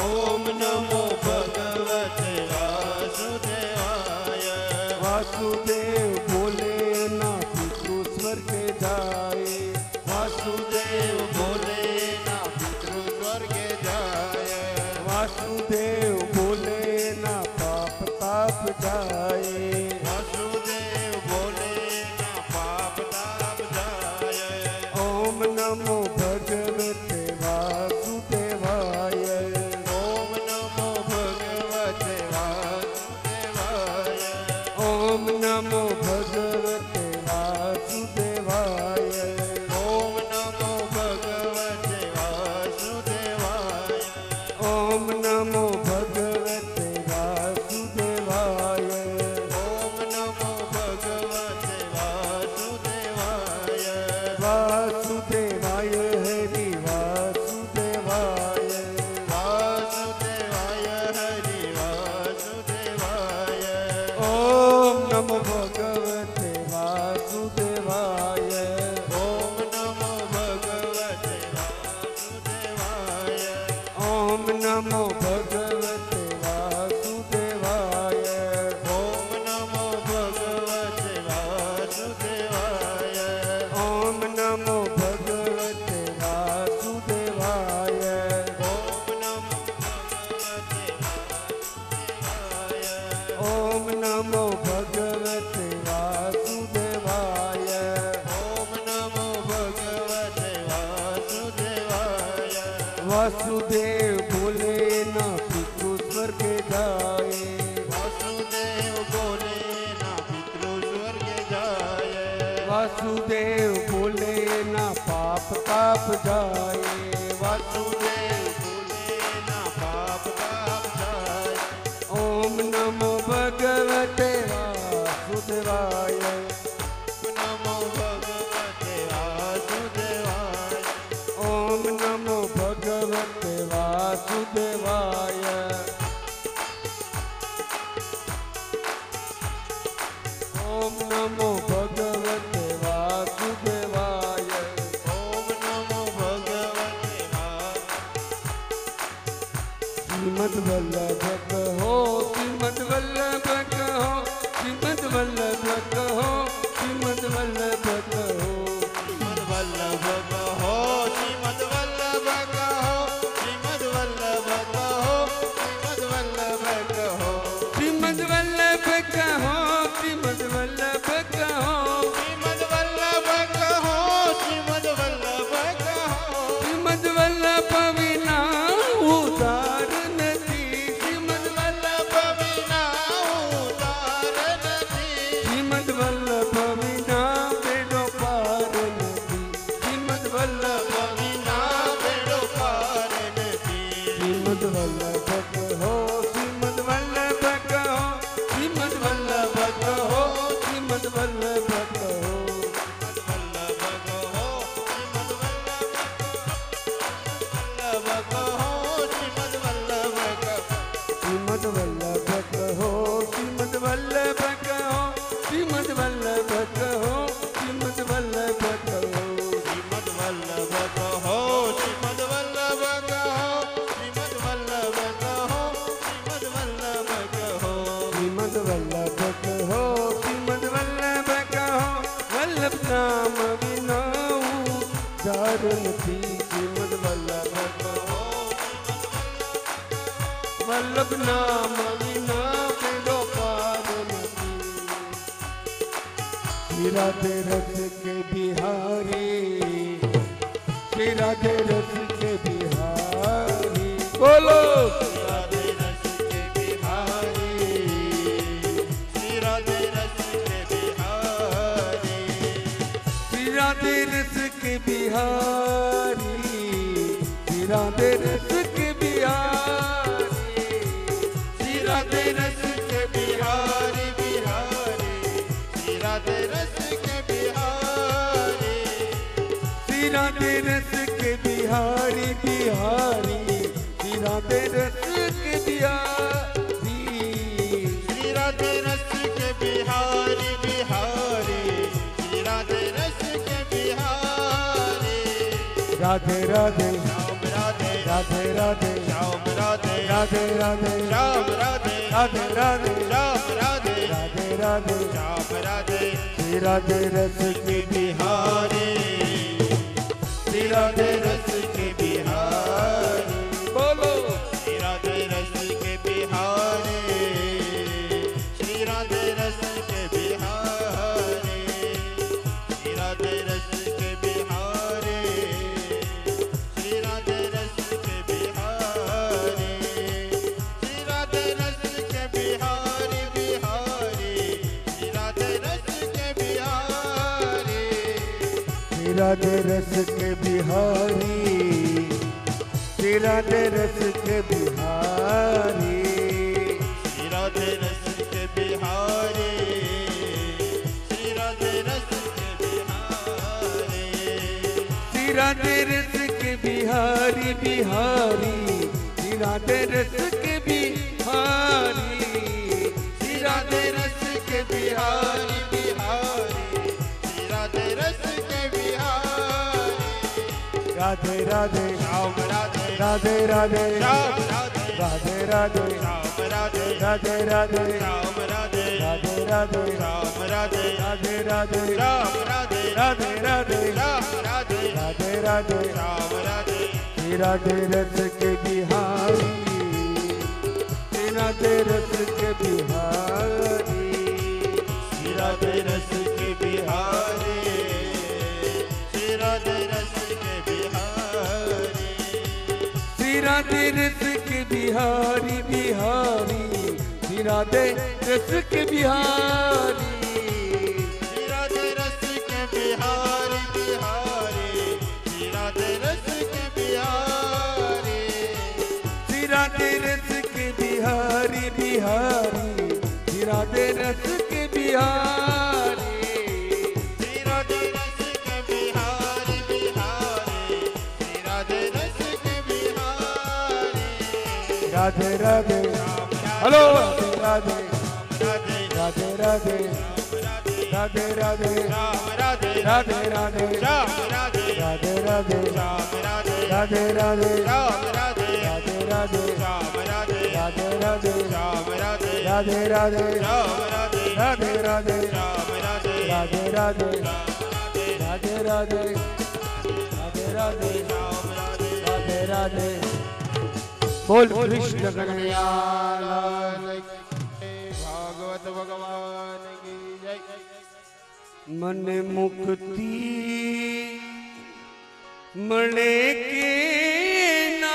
ઓમ નમો ભગવતે વાસુદેવાય વાસુદેવ બોલે ના પિતૃ સ્વર્ગે જાય વાસુદેવ બોલે ના પિતૃ સ્વર્ગે જાય વાસુદેવ બોલે ના પાપ તાપ જાય વાસુદેવ બોલે ના પાપ તાપ જાય ઓમ નમો ભગવતે नमो भगवते वासुदेवाय ओम नमो भगवते वासुदेवाय ओम नमो भगवते वासुदेवाय ओम नमो भगवते ओम नमो भगवते वासुदेवाय ओम नमो भगवते वासुदेवाय वासुदेव बोले ना पितृ स्वर्ग जाए वासुदेव बोले ना पितृ स्वर्ग जाय वासुदेव बोले ना पाप ताप जाए वासुदेव बोले ना पाप ताप जाय ओम नमो भगवते वासुदेवाय नमो भगवते वासुदेवाय ओम नमो भगवते वासुदेवाय ओम नमो भगवते वासुदेवाय ओम नमो भगवते श्रीमद् वल्लभ कहो श्रीमद् वल्लभ कहो श्रीमद् वल्लभ कहो श्रीमद् वल्लभ कहो श्रीमद् वल्लभ कहो श्रीमद् वल्लभ कहो श्रीमद् वल्लभ कहो श्रीमद् वल्लभ कहो श्रीमद् वल्लभ कहो श्रीमद् वल्लभ कहो श्रीमद् वल्लभ कहो श्रीमद् वल्लभ कहो श्रीमद् वल्लभ विना उदार नदी श्रीमद् वल्लभ बिना उदार नदी श्रीमद् वल्लभ विना बेड़ो पार नदी श्रीमद् वल्लभ बिना बेड़ो पार नदी श्रीमद् वल्लभ कहो श्रीमद् वल्लभ कहो श्रीमद् वल्लभ कहो श्रीमद् वल्लभ कहो वल्लभ कहो श्रीमद् वल्लभ कहो श्रीमद् वल्लभ कहो श्रीमद् वल्लभ कहो श्रीमद् वल्लभ कहो श्रीमद् वल्लभ कहो श्रीमद् वल्लभ कहो श्रीमद् वल्लभ कहो श्रीमद् वल्लभ कहो श्रीमद् वल्लभ कहो श्रीमद् वल्लभ कहो श्रीमद् वल्लभ कहो वल्लभ नाम विना उद्धार નથી શ્રીમદ્ વલ્લભ કહો વલ્લભ નામ વિના બેડો પાર નથી શ્રી રાધે રસ के बिहारी श्री राधे रस के बिहारी बोलो राधे रस के बिहारी श्री राधे रस के बिहारी श्री राधे रस के बिहारी श्री राधे रस के बिहारी श्री राधे रस के बिहारी बिहारी श्री राधे रस के बिहारी श्री राधे रस के बिहारी बिहारी श्री राधे रस के बिहारी श्री राधे रस के बिहारी बिहारी श्री राधे रस के बिहारी राधे राधे श्याम राधे राधे राधे श्याम राधे राधे राधे श्याम राधे राधे राधे श्याम राधे राधे राधे श्याम राधे श्री राधे रस के बिहारी श्री राधे रस के बिहारी बोलो श्री राधे रस के बिहारी श्री राधे रस के बिहारी श्री राधे रस के बिहारी श्री राधे रस के बिहारी श्री राधे रस के बिहारी बिहारी श्री राधे रस के बिहारी श्री राधे रस के बिहारी श्री राधे रस के बिहारी श्री राधे रस के बिहारी श्री राधे रस के बिहारी श्री राधे रस के बिहारी बिहारी श्री राधे रस के बिहारी श्री राधे रस के बिहारी बिहारी श्री राधे रस के बिहारी राधे राधे श्याम राधे राधे राधे श्याम राधे राधे राधे राम राधे राधे राधे राम राधे राधे राधे राम राधे राधे राधे राम राधे राधे राधे राम राधे राधे राधे राम राधे राधे रस के बिहारी राधे रस के बिहारी राधे रस के बिहारी राधे रस के बिहारी श्री राधे रस के बिहारी बिहारी श्री राधे रस के बिहारी राधे रस के बिहारी बिहारी राधे रस के बिहारी श्री राधे रस के बिहारी बिहारी श्री राधे रस के बिहारी राधे रस के बिहारी बिहारी राधे रस के बिहारी राधे राधे हेलो राधे राधे राधे राधे राधे राधे राम राधे राधे राधे राम राधे राधे राधे राम राधे राधे राधे राम राधे राधे राधे राम राधे राधे राधे राम राधे राधे राधे राम राधे राधे राधे राम राधे राधे राधे राधे राधे राधे राधे राम राधे राधे राधे बोल कृष्ण कन्हैया भागवत भगवान की जय मन मुक्ति મળે કે ના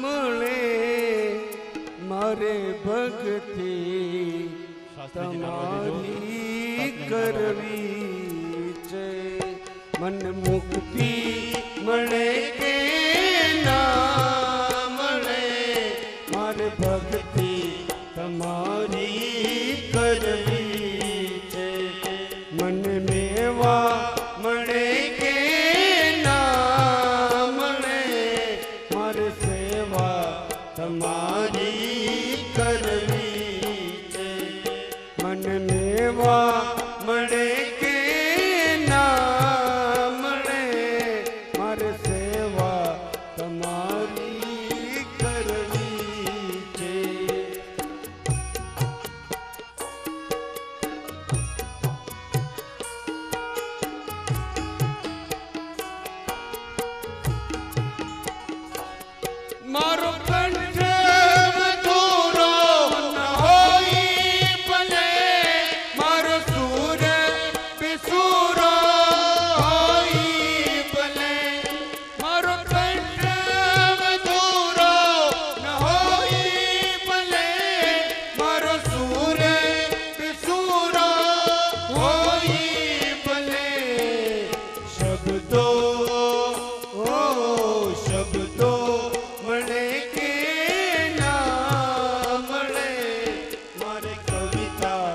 મળે મારે ભક્તિ તમારી કરવી છે મન મુક્તિ મળે કે ના મળે મારે ભક્તિ તમારી કરવી છે મન મેવા મળે કે ના મળે મારે સેવા તમારી કરવી છે મન મેવા મળે કે ના મળે મારે સેવા તમારી કરવી છે મારો કંઠ મધુરો ન હોય ભલે મારો સૂર બેસુરો હોય ભલે મારો કંઠ મધુરો ન હોય ભલે મારો સૂર બેસુરો હોય ભલે શબ્દો શબ્દો મળે કે ના મળે મારે કવિતા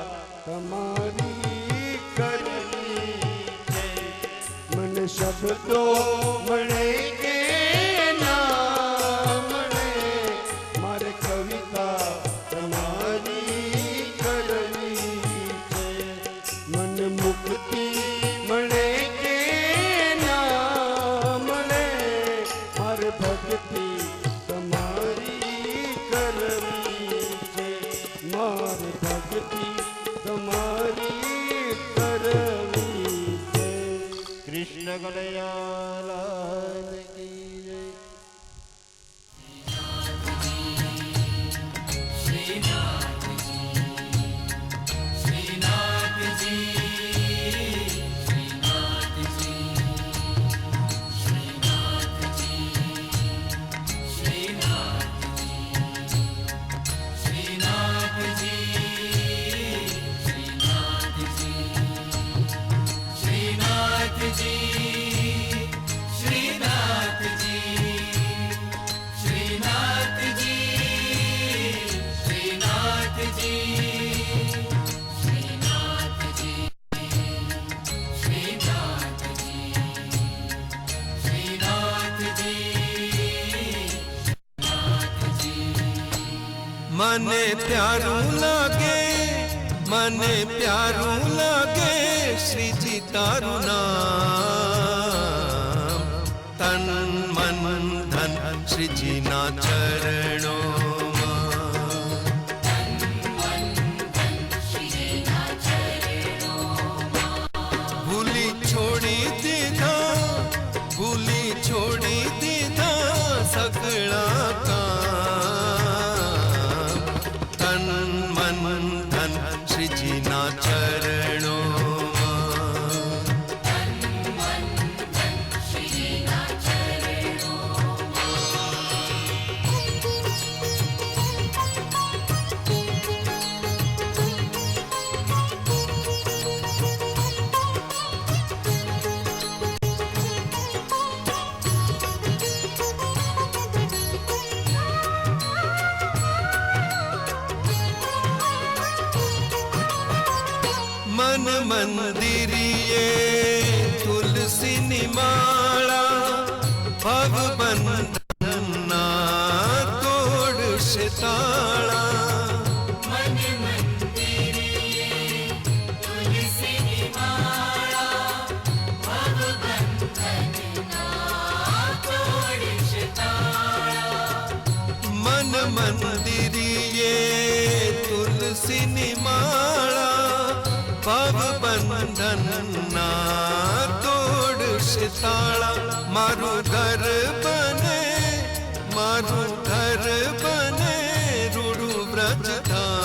તમારી કરવી છે મને શબ્દો મળે કે ના મળે મારે કવિતા તમારી કરવી છે મન મુક્તિ મળે કે ના મળે મારે ભક્તિ તમારી કરવી છે મારે ભક્તિ તમારી કરવી છે कृष्ण कन्हैया की जय મને પ્યારું લાગે મને પ્યારું લાગે શ્રીજી તારું નામ તન મન ધન શ્રીજીના ચરણોમાં. ભૂલી છોડી દીધા, ભૂલી છોડી દીધા સગળા કામ. તન મન ધન શ્રીજીના ચરણોમાં. મન મંદિરીએ તુલસીની માળા, ભવબંધનના તોડશે તાળા. મન મંદિરીએ તુલસીની માળા, ભવબંધનના તોડશે તાળા. મારું ઘર બને, મારું ઘર બને રૂડું વ્રજધામ.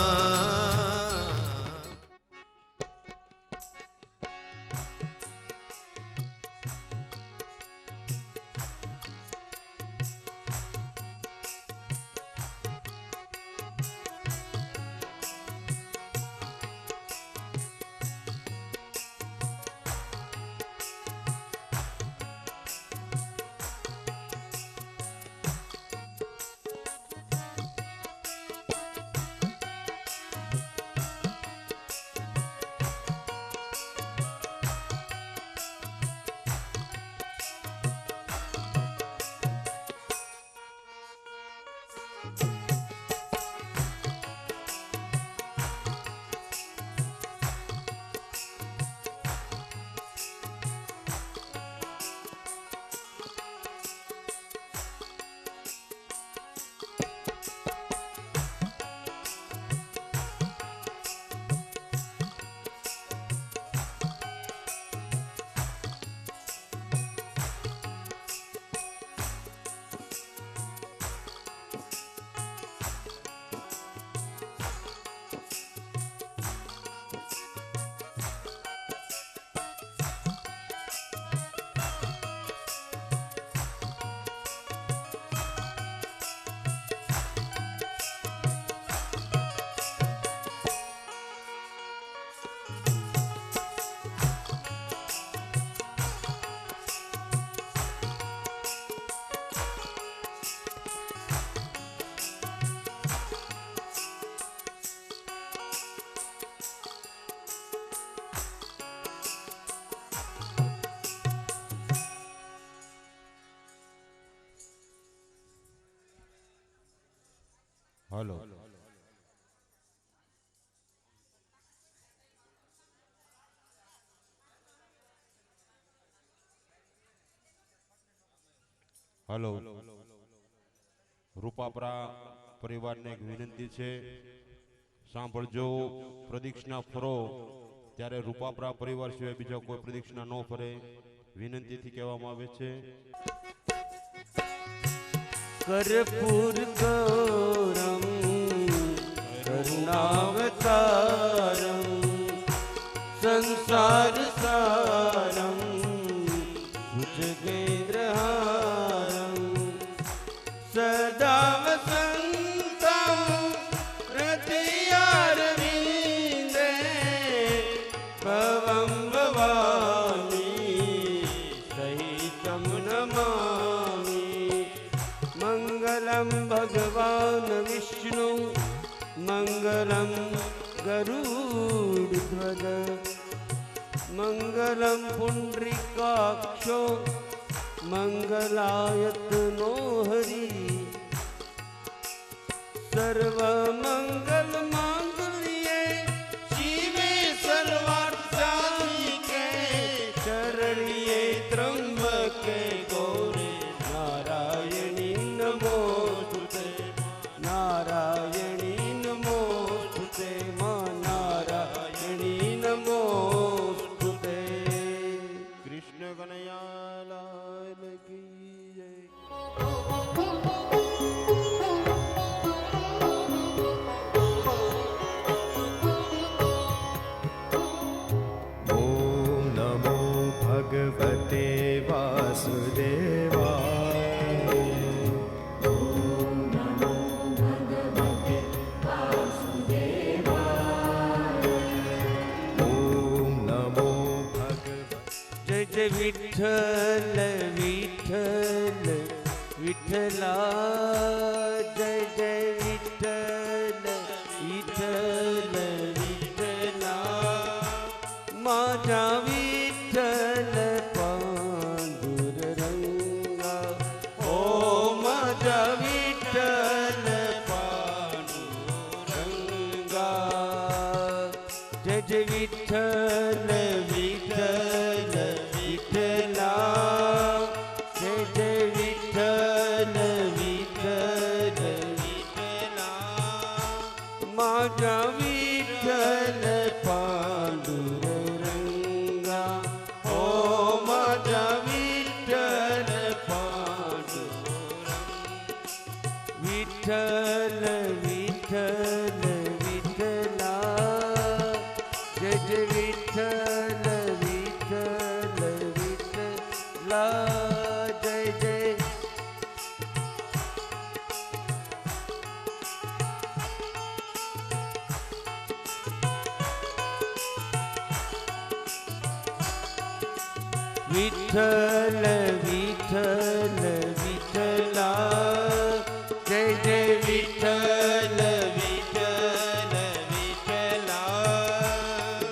હલો હલો રૂપાપરા પરિવારને એક વિનંતી છે, સાંભળજો. પ્રદક્ષિણા ફરો ત્યારે રૂપાપરા પરિવાર સિવાય બીજા કોઈ પ્રદક્ષિણા ન ફરે, વિનંતીથી કહેવામાં આવે છે. कर्पूर गौरम करुणावतारम संसार सारम भुजगेन्द्रहारम सदा वसंतम हृदयारविंदे भवं भवानी सहितं नमामि. मंगलम भगवान विष्णु मंगलम गरुड़ध्वज मंगलम पुंडरीकाक्षो मंगलायतनो हरि. सर्वमंगल मांगल्ये शिवे सर्वार्थसाधिके शरण्ये त्र्यंबके गौरी नारायणी વિઠ્ઠલા જય જય વિઠ્ઠલ વિઠ્ઠલ વિઠ્ઠલા માજા વિઠ્ઠલ પાંડુરંગા ઓ માજા વિઠ્ઠલ પાંડુરંગા જય જય વિઠ્ઠલ વિઠ્ઠલ વિઠ્ઠલા જય જય વિઠ્ઠલ વિઠ્ઠલ વિઠ્ઠલા માજા વિઠ્ઠલ પાંડુરંગા ઓ માજા વિઠ્ઠલ પાંડુરંગા વિઠ્ઠલ વિઠ્ઠલ વિઠ્ઠલા જય જય વિઠ્ઠલ વિઠ્ઠલ વિઠ્ઠલા જય જય વિઠ્ઠલ વિઠ્ઠલ વિઠ્ઠલા જય જય વિઠ્ઠલ વિઠ્ઠલ વિઠ્ઠલા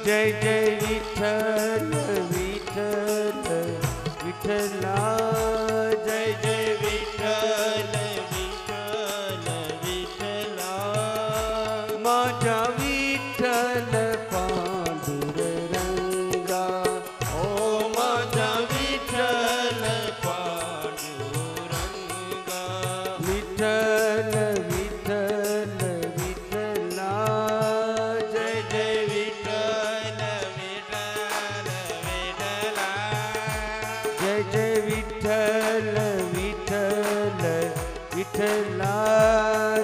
જય જય વિઠ્ઠલ વિઠ્ઠલ વિઠ્ઠલા જય જય વિઠ્ઠલ વિઠ્ઠલ વિઠ્ઠલા માજા વિઠ્ઠલ પાંડુરંગા ઓ માજા વિઠ્ઠલ પાંડુરંગા વિઠ્ઠલ વિઠ્ઠલ વિઠ્ઠલા જય જય વિઠ્ઠલ વિઠ્ઠલ વિઠ્ઠલા જય જય વિઠ્ઠલ વિઠ્ઠલ વિઠ્ઠલા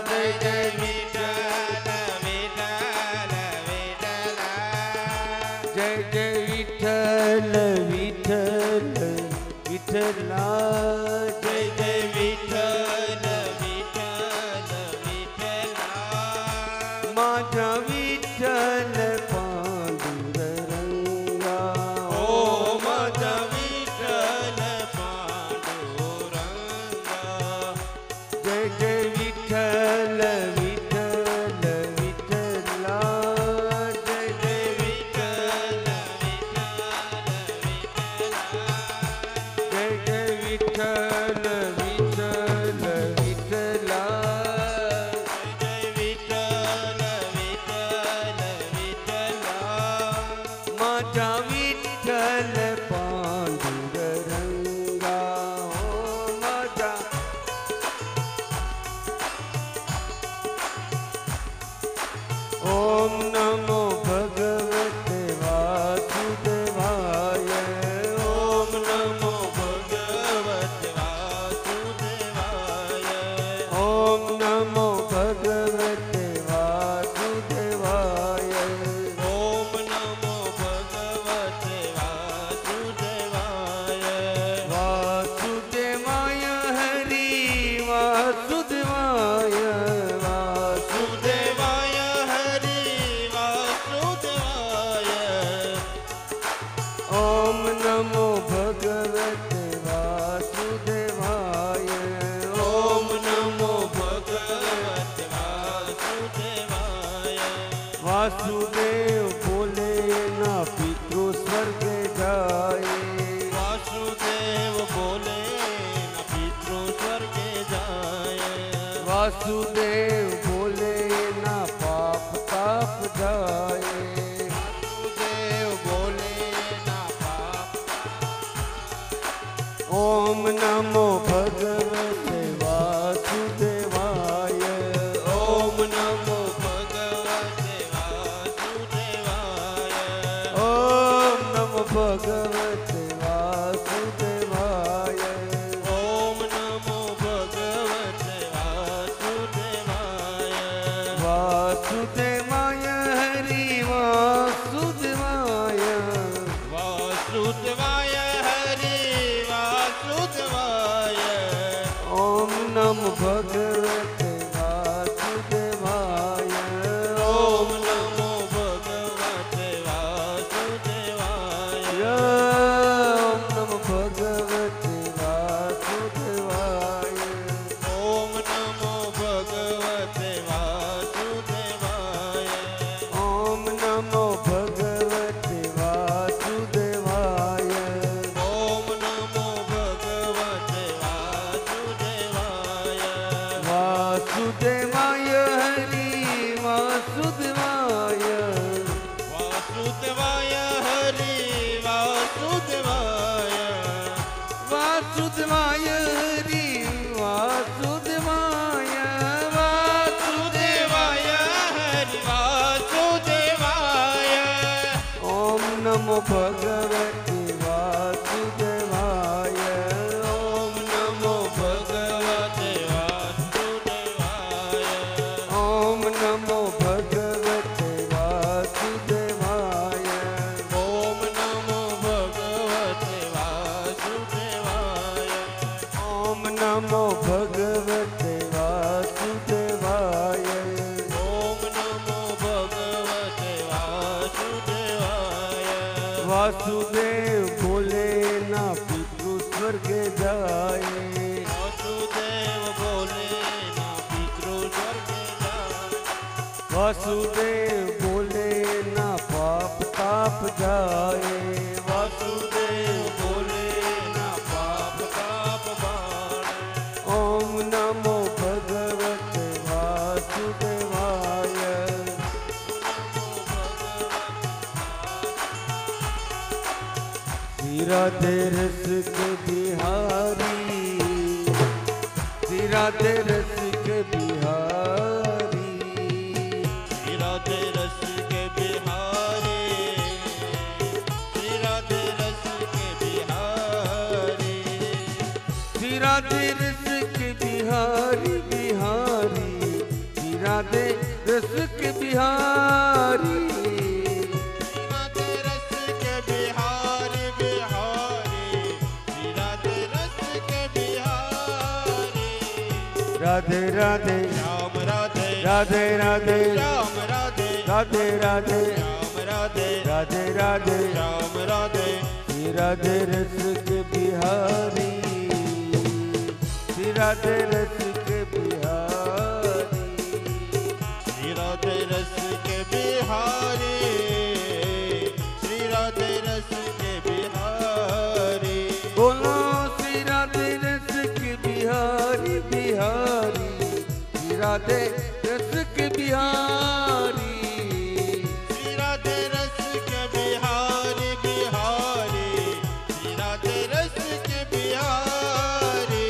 જય જય વિઠ્ઠલ વિઠ્ઠલ વિઠ્ઠલા જય જય વિઠ્ઠલ વિઠ્ઠલ વિઠ્ઠલા જય જય વિઠ્ઠલ વિઠ્ઠલ વિઠ્ઠલા માજા વિઠ્ઠલ પાંડુરંગા ઓ માજા વિઠ્ઠલ પાંડુરંગા જય જય વિઠ્ઠલ વિઠ્ઠલ વિઠ્ઠલા જય જય વિઠ્ઠલ વિઠ્ઠલ જય જય વિઠ્ઠલ વિઠ્ઠલ વિઠ્ઠલા જય વિઠ્ઠલ વિઠ્ઠલ વિઠ્ઠલા માતા વિઠ્ઠલ પાંડુરંગા ઓ માતા ઓમ નમો ભગવતે વાસુદેવાય ઓમ નમો ભગવતે વાસુદેવાય ઓમ નમો ભગવતે વાસુદેવાય ઓમ નમો ભગવતે વાસુદેવાય વાસુદેવાય હરિ વાસુદેવાય વાસુદેવાય હરિ વાસુદેવાય ઓમ નમો ભગવતે વાસુદેવાય ઓમ નમો ભગવતે વાસુદેવાય વાસુદેવ બોલે ના પિતૃ સ્વર્ગે જાય વાસુદેવ બોલે ના પિતૃ સ્વર્ગે જાય વાસુદેવ બોલે ના પાપ તાપ જાય વાસુદેવ બોલે ના પાપ ઓમ નમો ભગવતે વાસુદેવાય ઓમ નમો ભગવતે વાસુદેવાય ઓમ નમો ભગવતે વાસુદેવાય ઓમ નમો ભગવતે વાસુદેવાય વાસુદેવાય હરિ વાસુદેવાય વાસુદેવાય હરિ વાસુદેવાય ઓમ નમો ભગવતે વાસુદેવાય ઓમ નમો ભગવતે વાસુદેવાય ઓમ નમો ભગવતે વાસુદેવાય वासुदेवाय हरि वासुदेवाय वासुदेवाय हरि वासुदेवाय वासुदेवाय हरि वासुदेवाय वासुदेवाय हरि वासुदेवाय ओम नमो भगवते वासुदेवाय ओम नमो भगवते वासुदेवाय ओम नमो भगवते वासुदेवाय ओम नमो भगवते वासुदेवाय ओम नमो भगवते वासुदेवाय ओम नमो भगवते वासुदेवाय वासुदेव बोले ना पितृ स्वर्ग जाए वासुदेव बोले ना पितृ स्वर्ग जाए वासुदेव बोले ना पाप ताप जाए वासुदेव बोले ना पाप ताप बाणे ओम नमो भगवते वासुदेवाय श्री राधे रस के बिहारी श्री राधे रस के बिहारी श्री राधे रस के बिहारी श्री राधे रस के बिहारी श्री राधे रस के बिहारी बिहारी श्री राधे रस के बिहारी राधे रस के बिहारी बिहारी श्री राधे रस के बिहारी राधे राधे राम राधे राधे राधे राम राधे राधे राधे राम राधे राधे राधे राम राधे श्री राधे रस के बिहारी श्री राधे रस के बिहारी श्री राधे रस के बिहारी श्री राधे रस के बिहारी बोलो श्री राधे रस के बिहारी बिहारी श्री राधे रस के बिहारी श्री राधे रस के बिहारी बिहारी श्री राधे रस के बिहारी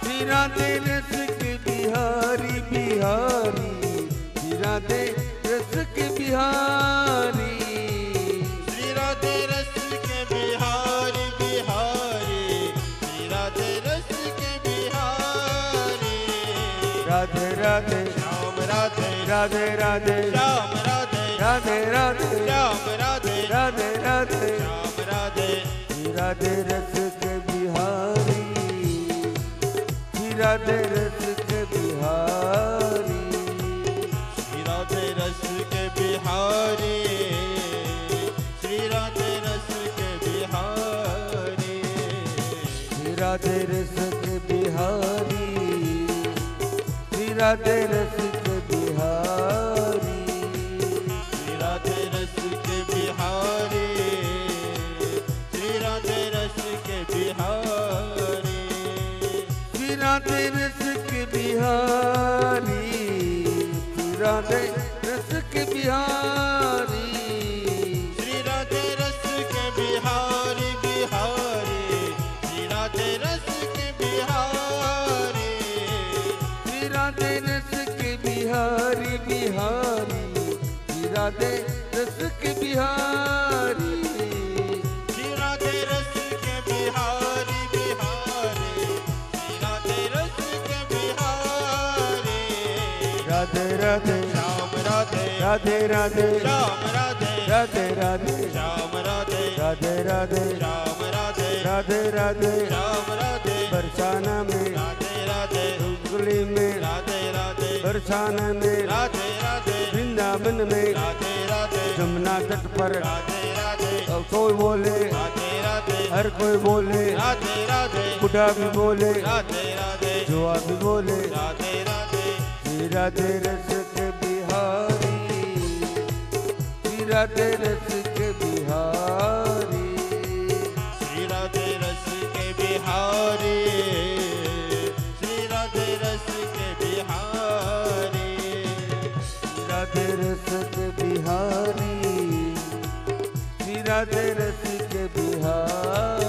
श्री राधे रस के बिहारी बिहारी श्री राधे रस के बिहारी श्री राधे रस के बिहारी बिहारी श्री राधे रस के बिहारी राधे राधे राम राधे राधे राधे राम राधे राधे राधे राम राधे राधे राधे राम राधे श्री राधे रस के बिहारी श्री राधे रस के बिहारी श्री राधे रस के बिहारी श्री राधे रस के बिहारी श्री राधे रस के बिहारी श्री राधे रस के बिहारी श्री राधे रस के बिहारी श्री राधे रस के बिहारी श्री राधे रस के बिहारी श्री राधे रस के बिहारी श्री राधे रस के बिहारी बिहारी श्री राधे रस के बिहारी श्री राधे रस के बिहारी बिहारी श्री राधे रस के बिहारी श्री राधे रस के बिहारी बिहारी श्री राधे रस के बिहारी राधे राधे राम राधे राधे राधे राम राधे राधे राधे राम राधे राधे राधे राम राधे राधे राधे राम राधे बरसाना में राधे राधे उगली में राधे राधे बरसाना में राधे राधे वृंदावन में राधे राधे जमुना तट पर राधे राधे अब कोई बोले राधे राधे हर कोई बोले राधे राधे बुढ़ा भी बोले राधे राधे जुआ भी बोले राधे राधे श्री राधे रस के बिहारी श्री राधे रस के बिहारी श्री राधे रस के बिहारी श्री राधे रस के बिहारी राधे रस के बिहारी, श्री राधे रस के बिहारी।